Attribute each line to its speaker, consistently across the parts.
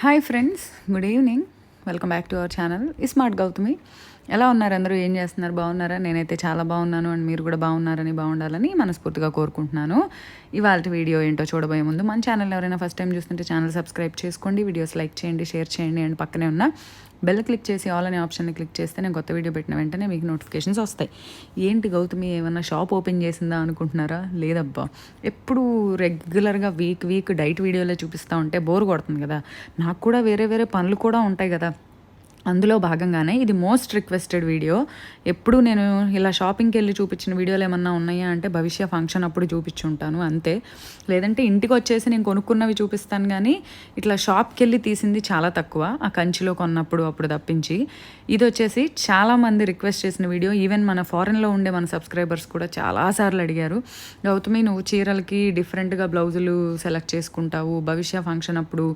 Speaker 1: Hi friends, good evening. Welcome back to our channel smart Gautami. ఎలా ఉన్నారు అందరూ? ఏం చేస్తున్నారు? బాగున్నారా? నేనైతే చాలా బాగున్నాను అండ్ మీరు కూడా బాగుండాలని మనస్ఫూర్తిగా కోరుకుంటున్నాను. ఇవాళ వీడియో ఏంటో చూడబోయే ముందు మన ఛానల్ ఎవరైనా ఫస్ట్ టైం చూస్తుంటే ఛానల్ సబ్స్క్రైబ్ చేసుకోండి, వీడియోస్ లైక్ చేయండి, షేర్ చేయండి అండ్ పక్కనే ఉన్న బెల్ క్లిక్ చేసి ఆల్ అనే ఆప్షన్ని క్లిక్ చేస్తే నేను కొత్త వీడియో పెట్టిన వెంటనే మీకు నోటిఫికేషన్స్ వస్తాయి. ఏంటి గౌతమి ఏమన్నా షాప్ ఓపెన్ చేసిందా అనుకుంటున్నారా? లేదబ్బా, ఎప్పుడు రెగ్యులర్గా వీక్ డైట్ వీడియోలో చూపిస్తూ ఉంటే బోర్ కొడుతుంది కదా. నాకు కూడా వేరే పనులు కూడా ఉంటాయి కదా. అందులో భాగంగానే ఇది మోస్ట్ రిక్వెస్టెడ్ వీడియో. ఎప్పుడు నేను ఇలా షాపింగ్కి వెళ్ళి చూపించిన వీడియోలు ఏమన్నా ఉన్నాయా అంటే భవిష్య ఫంక్షన్ అప్పుడు చూపించుంటాను అంతే. లేదంటే ఇంటికి వచ్చేసి నేను కొనుక్కున్నవి చూపిస్తాను, కానీ ఇట్లా షాప్కి వెళ్ళి తీసింది చాలా తక్కువ. ఆ కంచిలో కొన్నప్పుడు అప్పుడు తప్పించి. ఇది వచ్చేసి చాలామంది రిక్వెస్ట్ చేసిన వీడియో. ఈవెన్ మన ఫారెన్లో ఉండే మన సబ్స్క్రైబర్స్ కూడా చాలాసార్లు అడిగారు, గౌతమి నువ్వు చీరలకి డిఫరెంట్గా బ్లౌజులు సెలెక్ట్ చేసుకుంటావు, భవిష్య ఫంక్షన్ అప్పుడు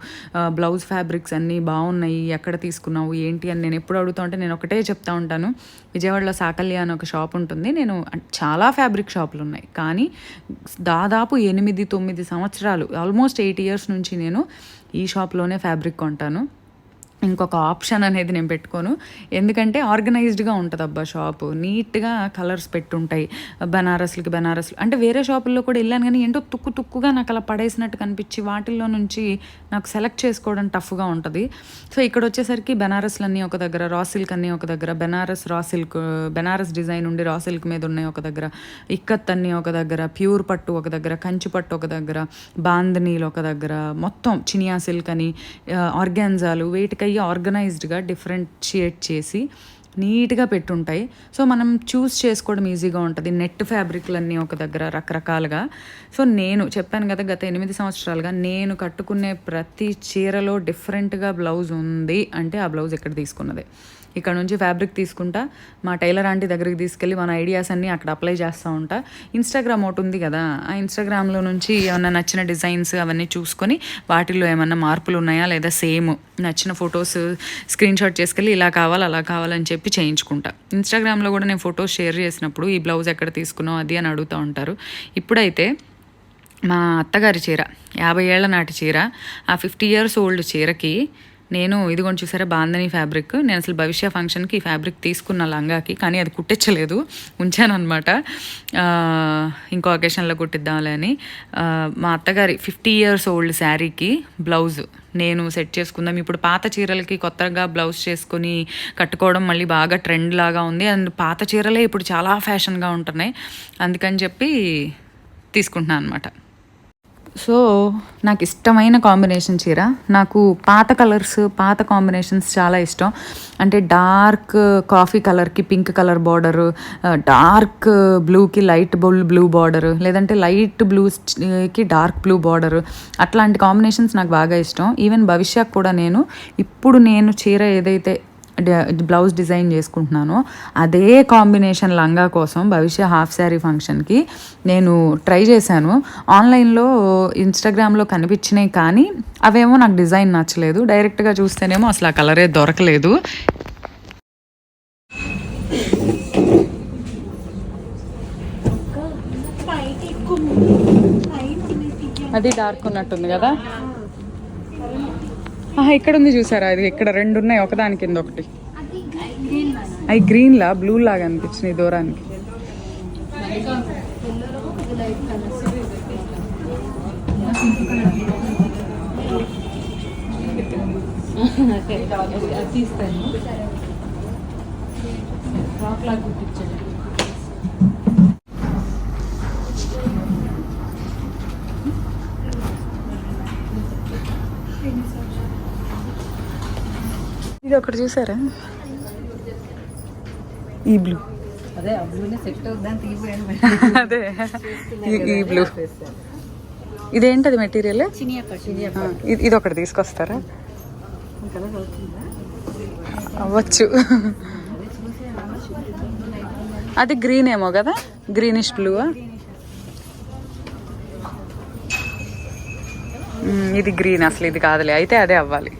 Speaker 1: బ్లౌజ్ ఫ్యాబ్రిక్స్ అన్నీ బాగున్నాయి, ఎక్కడ తీసుకున్నావు ఏంటి అని నేను ఎప్పుడు అడుగుతా ఉంటే నేను ఒకటే చెప్తా ఉంటాను. విజయవాడలో సాకల్య అని ఒక షాప్ ఉంటుంది. నేను చాలా ఫ్యాబ్రిక్ షాపులు ఉన్నాయి, కానీ దాదాపు 8-9 సంవత్సరాలు, ఆల్మోస్ట్ 8 years నుంచి నేను ఈ షాప్లోనే ఫ్యాబ్రిక్ కొంటాను. ఇంకొక ఆప్షన్ అనేది నేను పెట్టుకోను, ఎందుకంటే ఆర్గనైజ్డ్గా ఉంటుంది అబ్బా షాపు. నీట్గా కలర్స్ పెట్టుంటాయి. బనారస్లు అంటే వేరే షాపుల్లో కూడా వెళ్ళాను, కానీ ఏంటో తుక్కుగా నాకు అలా పడేసినట్టు కనిపించి వాటిల్లో నుంచి నాకు సెలెక్ట్ చేసుకోవడం టఫ్గా ఉంటుంది. సో ఇక్కడ వచ్చేసరికి బెనారస్లన్నీ ఒక దగ్గర, రా సిల్క్ అన్నీ ఒక దగ్గర, బెనారస్ డిజైన్ ఉండి రా సిల్క్ మీద ఉన్నాయి ఒక దగ్గర, ఇక్కత్ అన్నీ ఒక దగ్గర, ప్యూర్ పట్టు ఒక దగ్గర, కంచి పట్టు ఒక దగ్గర, బాందనీలు ఒక దగ్గర, మొత్తం చినియా సిల్క్ అని, ఆర్గాన్జాలు, వీటికి ఆర్గనైజ్డ్గా డిఫరెంషియేట్ చేసి నీట్గా పెట్టుంటాయి. సో మనం చూస్ చేసుకోవడం ఈజీగా ఉంటుంది. నెట్ ఫ్యాబ్రిక్లన్నీ ఒక దగ్గర రకరకాలుగా. సో నేను చెప్పాను కదా, గత 8 సంవత్సరాలుగా నేను కట్టుకునే ప్రతి చీరలో డిఫరెంట్గా బ్లౌజ్ ఉంది అంటే ఆ బ్లౌజ్ ఎక్కడ తీసుకున్నదే. ఇక్కడ నుంచి ఫ్యాబ్రిక్ తీసుకుంటా, మా టైలర్ ఆంటీ దగ్గరికి తీసుకెళ్ళి మన ఐడియాస్ అన్నీ అక్కడ అప్లై చేస్తూ ఉంటా. ఇన్స్టాగ్రామ్ ఒకటి ఉంది కదా, ఆ ఇన్స్టాగ్రామ్లో నుంచి ఏమన్నా నచ్చిన డిజైన్స్ అవన్నీ చూసుకొని వాటిల్లో ఏమన్నా మార్పులు ఉన్నాయా లేదా సేమ్ నచ్చిన ఫొటోస్ స్క్రీన్ షాట్ చేసుకెళ్ళి ఇలా కావాలి అలా కావాలని చెప్పి చేయించుకుంటా. ఇన్స్టాగ్రామ్లో కూడా నేను ఫొటోస్ షేర్ చేసినప్పుడు ఈ బ్లౌజ్ ఎక్కడ తీసుకున్నావు అది అని అడుగుతూ ఉంటారు. ఇప్పుడైతే మా అత్తగారి చీర, 50 ఏళ్ల నాటి చీర, ఆ 50 years old చీరకి నేను ఇదిగోండి చూసారా బాందని ఫ్యాబ్రిక్. నేను అసలు భవిష్య ఫంక్షన్కి ఈ ఫ్యాబ్రిక్ తీసుకున్న లంగాకి, కానీ అది కుట్టించలేదు, ఉంచాను అనమాట. ఇంకో అకేషన్లో కుట్టిద్దాంలే అని. మా అత్తగారి 50 years old శారీకి బ్లౌజ్ నేను సెట్ చేసుకుందాం. ఇప్పుడు పాత చీరలకి కొత్తగా బ్లౌజ్ చేసుకొని కట్టుకోవడం మళ్ళీ బాగా ట్రెండ్ లాగా ఉంది. అండ్ పాత చీరలే ఇప్పుడు చాలా ఫ్యాషన్గా ఉంటున్నాయి, అందుకని చెప్పి తీసుకుంటున్నాను అనమాట. సో నాకు ఇష్టమైన కాంబినేషన్ చీర, నాకు పాత కలర్స్ పాత కాంబినేషన్స్ చాలా ఇష్టం. అంటే డార్క్ కాఫీ కలర్కి పింక్ కలర్ బార్డరు, డార్క్ బ్లూకి లైట్ బ్లూ బార్డరు, లేదంటే లైట్ బ్లూకి డార్క్ బ్లూ బార్డరు, అట్లాంటి కాంబినేషన్స్ నాకు బాగా ఇష్టం. ఈవెన్ భవిష్యత్ కూడా ఇప్పుడు నేను చీర ఏదైతే బ్లౌజ్ డిజైన్ చేసుకుంటున్నాను అదే కాంబినేషన్ లంగా కోసం భవిష్య హాఫ్ శారీ ఫంక్షన్కి నేను ట్రై చేశాను. ఆన్లైన్లో ఇన్స్టాగ్రామ్లో కనిపించినాయి, కానీ అవేమో నాకు డిజైన్ నచ్చలేదు. డైరెక్ట్గా చూస్తేనేమో అసలు ఆ కలరే దొరకలేదు. అది డార్క్ ఉన్నట్టుంది కదా. ఇక్కడ ఉంది చూసారా, అది ఇక్కడ 2 ఉన్నాయి, ఒకదాని కింద ఒకటి. అవి గ్రీన్లా బ్లూ లాగా అనిపించినాయి దూరానికి. ఇది ఒకటి చూసారా, ఈ బ్లూ, అదే ఈ బ్లూ. ఇదేంటది మెటీరియల్? ఇది ఒకటి తీసుకొస్తారా? అవ్వచ్చు. అది గ్రీన్ ఏమో కదా, గ్రీనిష్ బ్లూ. ఇది గ్రీన్, అసలు ఇది కాదులే, అయితే అదే అవ్వాలి.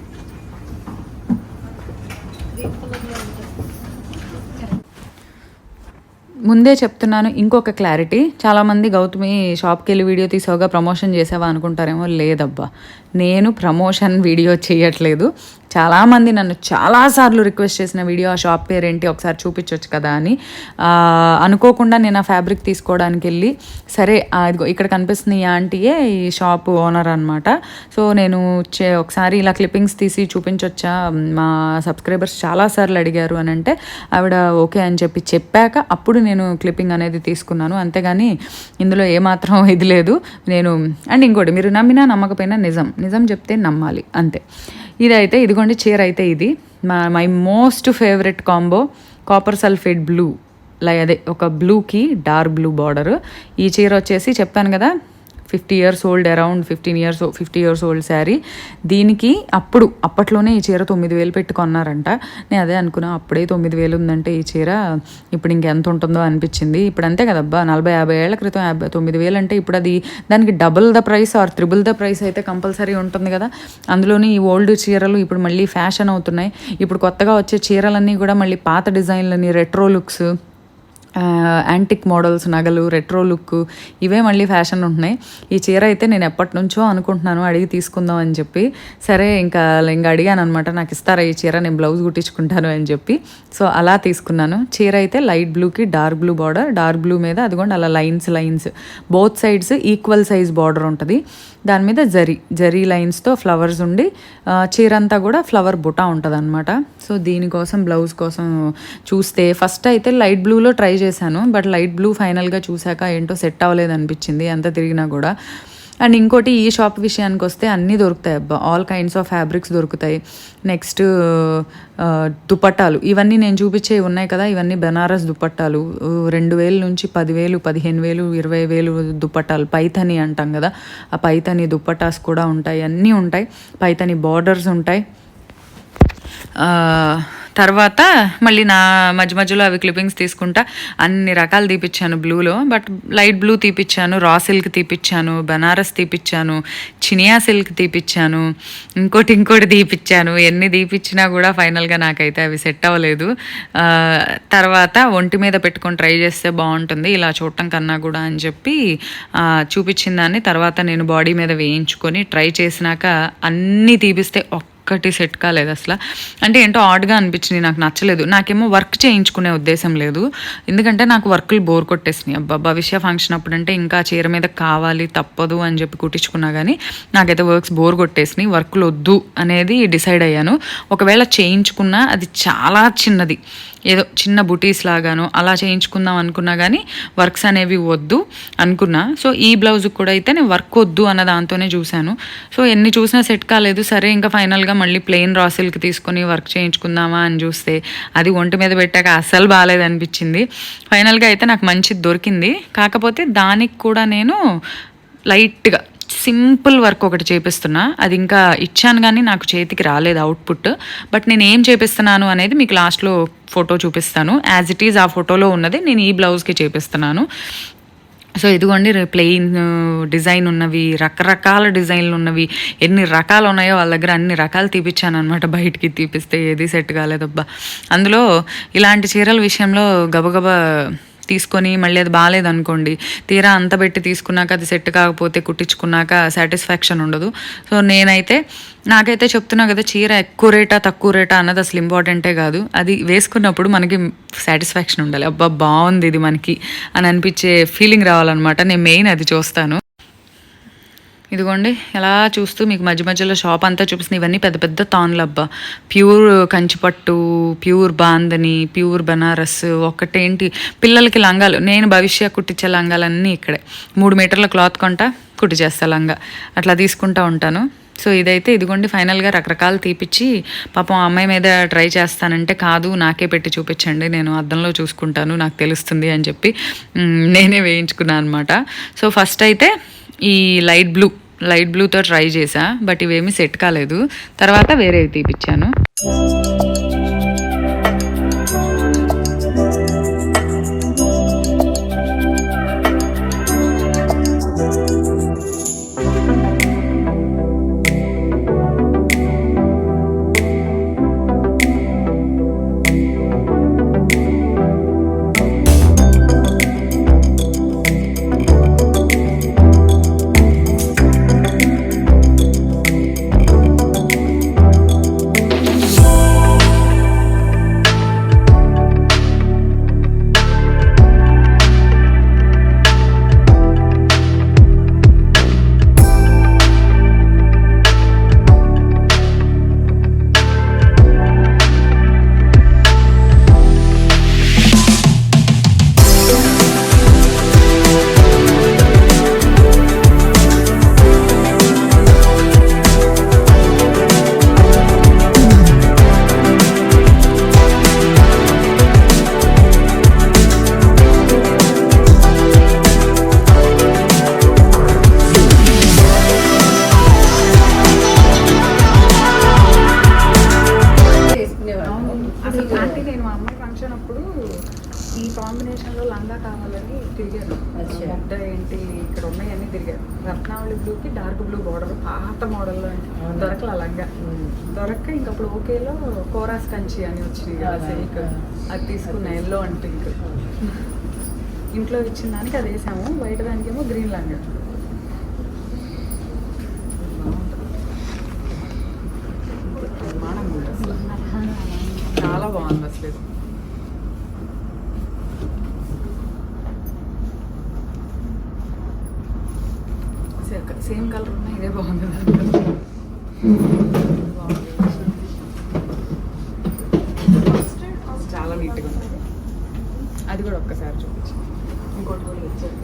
Speaker 1: ముందే చెప్తున్నాను ఇంకొక క్లారిటీ, చాలామంది గౌతమి షాప్కి వెళ్ళి వీడియో తీసావుగా ప్రమోషన్ చేసావా అనుకుంటారేమో. లేదబ్బా, నేను ప్రమోషన్ వీడియో చేయట్లేదు. చాలామంది నన్ను చాలాసార్లు రిక్వెస్ట్ చేసిన వీడియో, ఆ షాప్ పేరేంటి ఒకసారి చూపించవచ్చు కదా అని. అనుకోకుండా నేను ఆ ఫ్యాబ్రిక్ తీసుకోవడానికి వెళ్ళి, సరే ఇక్కడ కనిపిస్తున్న ఈ ఆంటీయే ఈ షాప్ ఓనర్ అనమాట. సో నేను ఒకసారి ఇలా క్లిప్పింగ్స్ తీసి చూపించవచ్చా, మా సబ్స్క్రైబర్స్ చాలాసార్లు అడిగారు అని అంటే ఆవిడ ఓకే అని చెప్పాక అప్పుడు నేను క్లిప్పింగ్ అనేది తీసుకున్నాను. అంతేగాని ఇందులో ఏమాత్రం ఇది లేదు. నేను అండ్ ఇంకోటి, మీరు నమ్మినా నమ్మకపోయినా నిజం చెప్తే నమ్మాలి అంతే. ఇదైతే ఇదిగోండి చీర అయితే ఇది my most favourite combo, copper sulphate blue, అదే ఒక బ్లూకి డార్క్ బ్లూ బార్డర్. ఈ చీర వచ్చేసి చెప్పాను కదా 50 years old, around 50 years old sari. దీనికి అప్పట్లోనే ఈ చీర 9,000 పెట్టుకున్నారంట. నేను అదే అనుకున్నా, అప్పుడే 9,000 ఉందంటే ఈ చీర ఇప్పుడు ఇంకెంత ఉంటుందో అనిపించింది. ఇప్పుడు అంతే కదబ్బా, 40-50 ఏళ్ల క్రితం 9,000 అంటే ఇప్పుడు అది దానికి double the price or triple the price అయితే కంపల్సరీ ఉంటుంది కదా. అందులోని ఈ ఓల్డ్ చీరలు ఇప్పుడు మళ్ళీ ఫ్యాషన్ అవుతున్నాయి. ఇప్పుడు కొత్తగా వచ్చే చీరలన్నీ కూడా మళ్ళీ పాత డిజైన్లని, రెట్రో లుక్స్, యాంటిక్ మోడల్స్, నగలు, రెట్రో లుక్, ఇవే మళ్ళీ ఫ్యాషన్ ఉంటున్నాయి. ఈ చీర అయితే నేను ఎప్పటి నుంచో అనుకుంటున్నాను అడిగి తీసుకుందాం అని చెప్పి. సరే ఇంకా అడిగాను అనమాట, నాకు ఇస్తారా ఈ చీర, నేను బ్లౌజ్ కుట్టించుకుంటాను అని చెప్పి. సో అలా తీసుకున్నాను. చీర అయితే లైట్ బ్లూకి dark blue border, dark blue మీద అదిగోండి అలా lines both sides equal size border ఉంటుంది. దాని మీద జరీ లైన్స్తో ఫ్లవర్స్ ఉండి చీర అంతా కూడా ఫ్లవర్ బుటా ఉంటుంది అనమాట. సో దీనికోసం బ్లౌజ్ కోసం చూస్తే ఫస్ట్ అయితే లైట్ బ్లూలో ట్రై చేశాను. బట్ లైట్ బ్లూ ఫైనల్గా చూశాక ఏంటో సెట్ అవ్వలేదు అనిపించింది ఎంత తిరిగినా కూడా. అండ్ ఇంకోటి, ఈ షాప్ విషయానికి వస్తే అన్నీ దొరుకుతాయి అబ్బా, ఆల్ కైండ్స్ ఆఫ్ ఫ్యాబ్రిక్స్ దొరుకుతాయి. నెక్స్ట్ దుపట్టాలు, ఇవన్నీ నేను చూపించేవి ఉన్నాయి కదా, ఇవన్నీ బెనారస్ దుపట్టాలు. 2,000 నుంచి 10,000, 15,000, 20,000 దుపట్టాలు, పైథని అంటాం కదా, ఆ పైథని దుపట్టాస్ కూడా ఉంటాయి, అన్నీ ఉంటాయి. పైథని బార్డర్స్ ఉంటాయి. తర్వాత మళ్ళీ నా మధ్యలో అవి క్లిప్పింగ్స్ తీసుకుంటా అన్ని రకాలు తీపిచ్చాను బ్లూలో. బట్ లైట్ బ్లూ తీపిచ్చాను, రా సిల్క్ తీపిచ్చాను, బనారస్ తీపిచ్చాను, చినియా సిల్క్ తీపిచ్చాను, ఇంకోటి తీపిచ్చాను. ఎన్ని తీపిచ్చినా కూడా ఫైనల్గా నాకైతే అవి సెట్ అవ్వలేదు. తర్వాత ఒంటి మీద పెట్టుకొని ట్రై చేస్తే బాగుంటుంది ఇలా చూడటం కన్నా కూడా అని చెప్పి చూపించిన దాన్ని తర్వాత నేను బాడీ మీద వేయించుకొని ట్రై చేసినాక అన్నీ తీపిస్తే ఒక్కటి సెట్ కాలేదు అసలు. అంటే ఏంటో ఆడ్గా అనిపించింది, నాకు నచ్చలేదు. నాకేమో వర్క్ చేయించుకునే ఉద్దేశం లేదు, ఎందుకంటే నాకు వర్కులు బోర్ కొట్టేసినాయి. భవిష్య ఫంక్షన్ అప్పుడంటే ఇంకా చీర మీద కావాలి తప్పదు అని చెప్పి కుట్టించుకున్నా కానీ నాకైతే వర్క్స్ బోర్ కొట్టేసినాయి. వర్కులు వద్దు అనేది డిసైడ్ అయ్యాను. ఒకవేళ చేయించుకున్నా అది చాలా చిన్నది, ఏదో చిన్న బుటీస్ లాగాను అలా చేయించుకుందాం అనుకున్నా కానీ వర్క్స్ అనేవి వద్దు అనుకున్నా. సో ఈ బ్లౌజ్కి కూడా అయితే నేను వర్క్ వద్దు అన్న దాంతోనే చూశాను. సో ఎన్ని చూసినా సెట్ కాలేదు. సరే ఇంకా ఫైనల్గా మళ్ళీ ప్లెయిన్ రా సిల్క్ తీసుకొని వర్క్ చేయించుకుందామా అని చూస్తే అది ఒంటి మీద పెట్టాక అస్సలు బాగాలేదు అనిపించింది. ఫైనల్గా అయితే నాకు మంచిది దొరికింది. కాకపోతే దానికి కూడా నేను లైట్గా సింపుల్ వర్క్ ఒకటి చేపిస్తున్నా. అది ఇంకా ఇచ్చాను కానీ నాకు చేతికి రాలేదు అవుట్పుట్. బట్ నేను ఏం చేపిస్తున్నాను అనేది మీకు లాస్ట్లో ఫోటో చూపిస్తాను. యాజ్ ఇట్ ఈజ్ ఆ ఫోటోలో ఉన్నది నేను ఈ బ్లౌజ్కి చేపిస్తున్నాను. సో ఇదిగోండి ప్లెయిన్ డిజైన్ ఉన్నవి, రకరకాల డిజైన్లు ఉన్నవి, ఎన్ని రకాలు ఉన్నాయో వాళ్ళ దగ్గర అన్ని రకాలు తీపిచ్చాను అనమాట. బయటికి తీపిస్తే ఏది సెట్ కాలేదబ్బా. అందులో ఇలాంటి చీరల విషయంలో గబగబా తీసుకొని మళ్ళీ అది బాగాలేదనుకోండి, తీరా అంత పెట్టి తీసుకున్నాక అది సెట్ కాకపోతే కుట్టించుకున్నాక సాటిస్ఫాక్షన్ ఉండదు. సో నాకైతే చెప్తున్నా కదా, చీర ఎక్కువ రేటా తక్కువ రేటా అన్నది అసలు ఇంపార్టెంటే కాదు. అది వేసుకున్నప్పుడు మనకి సాటిస్ఫాక్షన్ ఉండాలి. అబ్బా బాగుంది ఇది మనకి అని అనిపించే ఫీలింగ్ రావాలన్నమాట. నేను మెయిన్ అది చూస్తాను. ఇదిగోండి ఎలా చూస్తూ మీకు మధ్యలో షాప్ అంతా చూపిస్తుంది. ఇవన్నీ పెద్ద పెద్ద తాన్లు అబ్బా, ప్యూర్ కంచిపట్టు, ప్యూర్ బాందని, ప్యూర్ బనారస్. ఒకటేంటి పిల్లలకి లంగాలు, నేను భవిష్య కుట్టించే లంగాలన్నీ ఇక్కడే 3 మీటర్ల క్లాత్ కొంటా, కుట్టి చేస్తా లంగా, అట్లా తీసుకుంటా ఉంటాను. సో ఇదైతే ఇదిగోండి ఫైనల్గా రకరకాలు తీపిచ్చి పాపం అమ్మాయి మీద ట్రై చేస్తానంటే కాదు నాకే పెట్టి చూపించండి, నేను అద్దంలో చూసుకుంటాను, నాకు తెలుస్తుంది అని చెప్పి నేనే వేయించుకున్నాను అనమాట. సో ఫస్ట్ అయితే ఈ లైట్ బ్లూతో ట్రై చేసా, బట్ ఇవేమీ సెట్ కాలేదు. తర్వాత వేరేవి తీపిచ్చాను. అని తిరిగాను. ముద్ద ఏంటి ఇక్కడ ఉన్నాయన్నీ తిరిగాను. రత్నావళి బ్లూకి డార్క్ బ్లూ బార్డర్ పాత మోడల్లో దొరకల లంగా దొరక్క ఇంకప్పుడు ఓకేలో కోరాస్ కంచి అని వచ్చింది కదా సిల్క్, అది తీసుకున్న ఎల్లో అండ్ పింక్. ఇంట్లో ఇచ్చిన దానికి అది వేసాము, బయట దానికేమో గ్రీన్ లంగా. చాలా బాగుంది అసలు. సేమ్ కలర్ ఉన్నాయి, ఇదే బాగుంది. చాలా నీట్గా ఉంది. అది కూడా ఒక్కసారి చూపించు. ఇంకోటి కూడా వచ్చారు.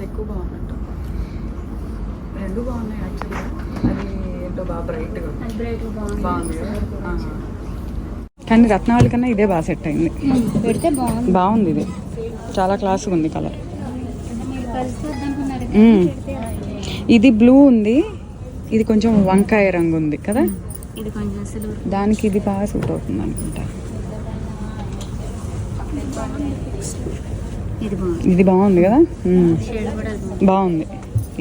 Speaker 1: ఎక్కువ బాగున్నట్టు రెండు బాగున్నాయి యాక్చువల్గా. అది ఏంటో బాగా బ్రైట్గా బాగుంది కదా. కానీ రత్నావళి కన్నా ఇదే బాగా సెట్ అయింది. బాగుంది, ఇది చాలా క్లాస్గా ఉంది కలర్. ఇది బ్లూ ఉంది, ఇది కొంచెం వంకాయ రంగు ఉంది కదా, దానికి ఇది బాగా సూట్ అవుతుంది అనుకుంటా. ఇది బాగుంది కదా, బాగుంది.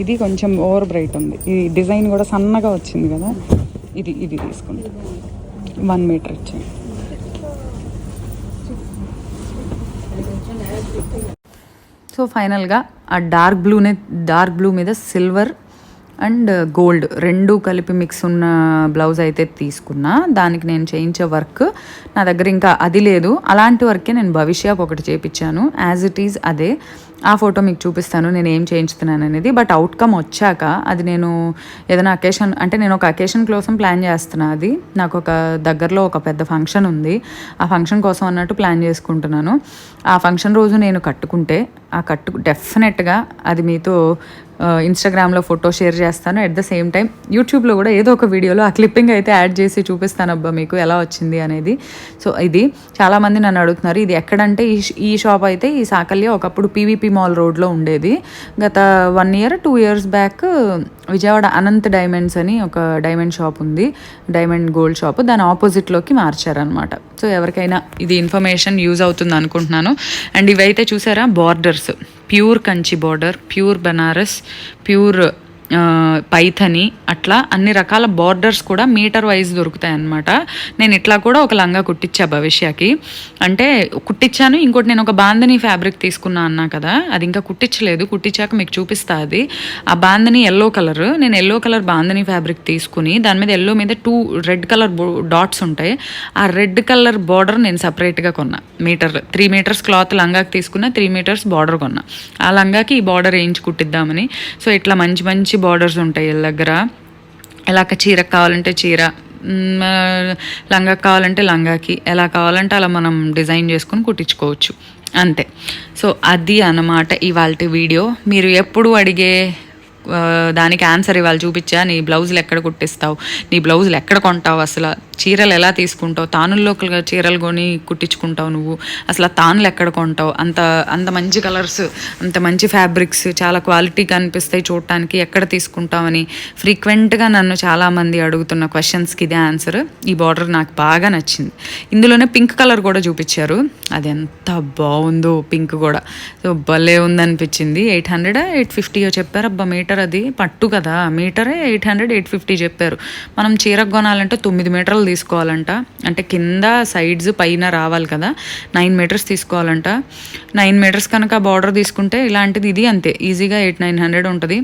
Speaker 1: ఇది కొంచెం ఓవర్ బ్రైట్ ఉంది, ఈ డిజైన్ కూడా సన్నగా వచ్చింది కదా. ఇది తీసుకుంది 1 మీటర్ ఇచ్చింది. సో ఫైనల్గా ఆ డార్క్ బ్లూ మీద సిల్వర్ అండ్ గోల్డ్ రెండు కలిపి మిక్స్ ఉన్న బ్లౌజ్ అయితే తీసుకున్నా. దానికి నేను చేయించే వర్క్ నా దగ్గర ఇంకా అది లేదు. అలాంటి వర్కే నేను భవిష్యకు ఒకటి చేయించాను. యాజ్ ఇట్ ఈజ్ అదే. ఆ ఫోటో మీకు చూపిస్తాను నేను ఏం చేయించుతున్నాను అనేది. బట్ అవుట్కమ్ వచ్చాక అది నేను ఏదైనా అకేషన్, అంటే నేను ఒక అకేషన్ కోసం ప్లాన్ చేస్తున్నా. అది నాకు ఒక దగ్గరలో ఒక పెద్ద ఫంక్షన్ ఉంది, ఆ ఫంక్షన్ కోసం అన్నట్టు ప్లాన్ చేసుకుంటున్నాను. ఆ ఫంక్షన్ రోజు నేను కట్టుకుంటే డెఫినెట్గా అది మీతో ఇన్స్టాగ్రామ్లో ఫోటో షేర్ చేస్తాను. అట్ ద సేమ్ టైం యూట్యూబ్లో కూడా ఏదో ఒక వీడియోలో ఆ క్లిప్పింగ్ అయితే యాడ్ చేసి చూపిస్తాను అబ్బా మీకు ఎలా వచ్చింది అనేది. సో ఇది చాలామంది నన్ను అడుగుతున్నారు ఇది ఎక్కడంటే ఈ షాప్ అయితే ఈ సాకల్య ఒకప్పుడు పీవీపీ మాల్ రోడ్లో ఉండేది. గత 1 year 2 years back Vijayawada Anant diamonds అని ఒక డైమండ్ షాప్ ఉంది, డైమండ్ గోల్డ్ షాప్, దాని ఆపోజిట్లోకి మార్చారనమాట. సో ఎవరికైనా ఇది ఇన్ఫర్మేషన్ యూజ్ అవుతుంది అనుకుంటున్నాను. అండ్ ఇవైతే చూసారా borders, pure Kanchi border, pure Banaras, pure Paithani, అట్లా అన్ని రకాల బార్డర్స్ కూడా మీటర్ వైజ్ దొరుకుతాయి అన్నమాట. నేను ఇట్లా కూడా ఒక లంగా కుట్టించా భవిష్యకి, అంటే కుట్టించాను. ఇంకోటి నేను ఒక బాందని ఫ్యాబ్రిక్ తీసుకున్నా అన్నా కదా, అది ఇంకా కుట్టించలేదు, కుట్టించాక మీకు చూపిస్తా. అది ఆ బాందని ఎల్లో కలర్, నేను ఎల్లో కలర్ బాందని ఫ్యాబ్రిక్ తీసుకుని దాని మీద ఎల్లో మీద 2 రెడ్ కలర్ డాట్స్ ఉంటాయి. ఆ రెడ్ కలర్ బార్డర్ నేను సపరేట్గా కొన్నా. 3 మీటర్స్ క్లాత్ లంగాకి తీసుకున్నా, 3 meters బార్డర్ కొన్నా. ఆ లంగాకి ఈ బార్డర్ వేయించి కుట్టిద్దామని. సో ఇట్లా మంచి మంచి బార్డర్స్ ఉంటాయి వీళ్ళ దగ్గర. ఎలా చీరకు కావాలంటే చీర, లంగాకి కావాలంటే లంగాకి, ఎలా కావాలంటే అలా మనం డిజైన్ చేసుకొని కుట్టించుకోవచ్చు అంతే. సో అది అన్నమాట ఇవాల్టి వీడియో. మీరు ఎప్పుడు అడిగే దానికి ఆన్సర్ ఇవాళ చూపించా. నీ బ్లౌజులు ఎక్కడ కుట్టిస్తావు, నీ బ్లౌజులు ఎక్కడ కొంటావు, అసలు చీరలు ఎలా తీసుకుంటావు, తానుల్లో చీరలు కొని కుట్టించుకుంటావు నువ్వు, అసలు తానులు ఎక్కడ కొంటావు, అంత మంచి కలర్స్, అంత మంచి ఫ్యాబ్రిక్స్, చాలా క్వాలిటీగా అనిపిస్తాయి చూడటానికి, ఎక్కడ తీసుకుంటావని ఫ్రీక్వెంట్గా నన్ను చాలామంది అడుగుతున్న క్వశ్చన్స్కి ఇదే ఆన్సర్. ఈ బార్డర్ నాకు బాగా నచ్చింది. ఇందులోనే పింక్ కలర్ కూడా చూపించారు, అది ఎంత బాగుందో పింక్ కూడా. సో భలే ఉందనిపించింది. 800 850 చెప్పారు అబ్బా మీటర్, అది పట్టు కదా, మీటరే 800 850 చెప్పారు. మనం చీరకు కొనాలంటే 9 మీటర్లు తీసుకోవాలంట, అంటే కింద సైడ్స్ పైన రావాలి కదా, 9 meters తీసుకోవాలంట. 9 meters కనుక బార్డర్ తీసుకుంటే ఇలాంటిది ఇది అంతే ఈజీగా 800-900 ఉంటుంది.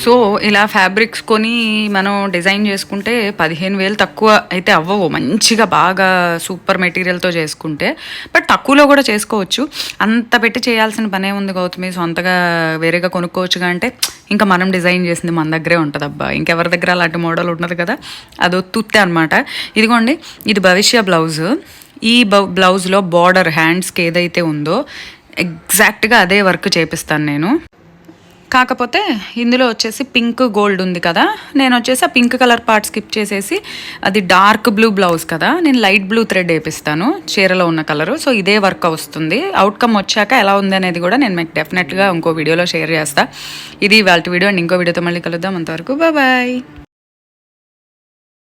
Speaker 1: సో ఇలా ఫ్యాబ్రిక్స్ కొని మనం డిజైన్ చేసుకుంటే 15,000 తక్కువ అయితే అవ్వవు, మంచిగా బాగా సూపర్ మెటీరియల్తో చేసుకుంటే. బట్ తక్కువలో కూడా చేసుకోవచ్చు, అంత పెట్టి చేయాల్సిన పనే ఉంది గౌతమి. సొంతగా వేరేగా కొనుక్కోవచ్చుగా అంటే ఇంకా మనం డిజైన్ చేసింది మన దగ్గరే ఉంటుంది అబ్బా, ఇంకెవరి దగ్గర అలాంటి మోడల్ ఉన్నది కదా, అది తుత్తే అనమాట. ఇదిగోండి, ఇది భవిష్య బ్లౌజ్. ఈ బ్లౌజ్లో బార్డర్ హ్యాండ్స్కి ఏదైతే ఉందో ఎగ్జాక్ట్గా అదే వర్క్ చేపిస్తాను నేను. కాకపోతే ఇందులో వచ్చేసి పింక్ గోల్డ్ ఉంది కదా, నేను వచ్చేసి ఆ పింక్ కలర్ పార్ట్ స్కిప్ చేసేసి, అది డార్క్ బ్లూ బ్లౌజ్ కదా, నేను లైట్ బ్లూ థ్రెడ్ వేపిస్తాను చీరలో ఉన్న కలరు. సో ఇదే వర్క్ వస్తుంది. అవుట్కమ్ వచ్చాక ఎలా ఉంది అనేది కూడా నేను మీకు డెఫినెట్గా ఇంకో వీడియోలో షేర్ చేస్తాను. ఇది వాళ్ళ వీడియో, అండ్ ఇంకో వీడియోతో మళ్ళీ కలుద్దాం. అంతవరకు బాయ్.